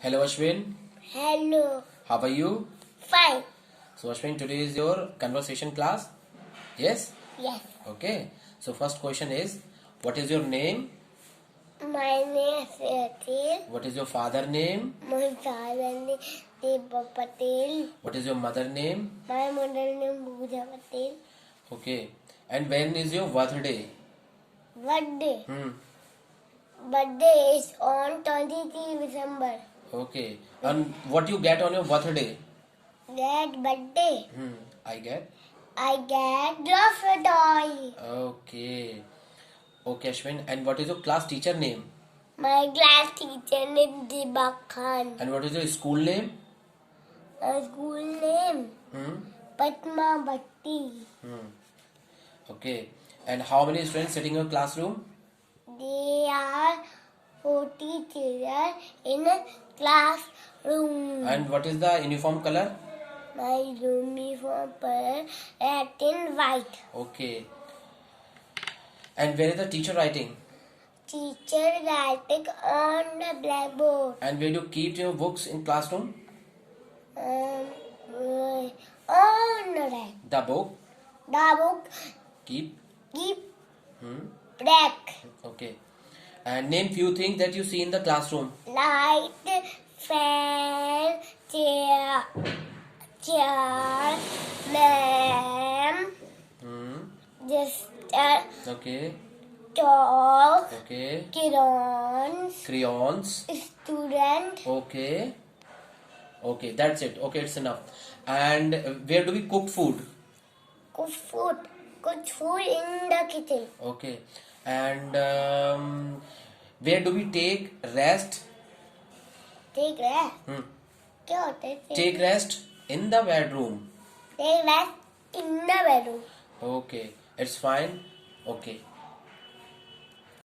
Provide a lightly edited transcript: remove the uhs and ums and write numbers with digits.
Hello Ashwin, Hello. how are you? Fine. So Ashwin, today is your conversation class. Yes? Yes. Okay. So first question is, what is your name? My name is Yatil. What is your father name? My father name is Deepak Patel. What is your mother name? My mother name is Pooja Patel. Okay. And when is your birthday? Birthday. Hmm. Birthday is on 23 December. Okay. And what you get on your birthday? That birthday, I get. I get Dropper toy. Okay. Okay Ashwin. And what is your class teacher name? My class teacher name Deepak Khan. And what is your school name? My school name Hmm. Padmavati. Okay. And how many students sitting in your classroom? They are 40 children in a classroom. And what is the uniform color? My uniform color red and white. Okay. And where is the teacher writing? Teacher writing on the blackboard. And where do you keep your books in classroom? On the rack. The book. The book Keep. black. Okay. And name few things that you see in the classroom. Light, fan, chair, lamp, duster, Okay. dog, Okay. crayons, Crayons. student, Okay. Okay. That's it. Okay, it's enough. And where do we cook food? cook food in the kitchen. Okay. And where do we take rest? Take rest. क्या होता है? Take rest in the bedroom. Take rest in the bedroom. Okay. It's fine. Okay.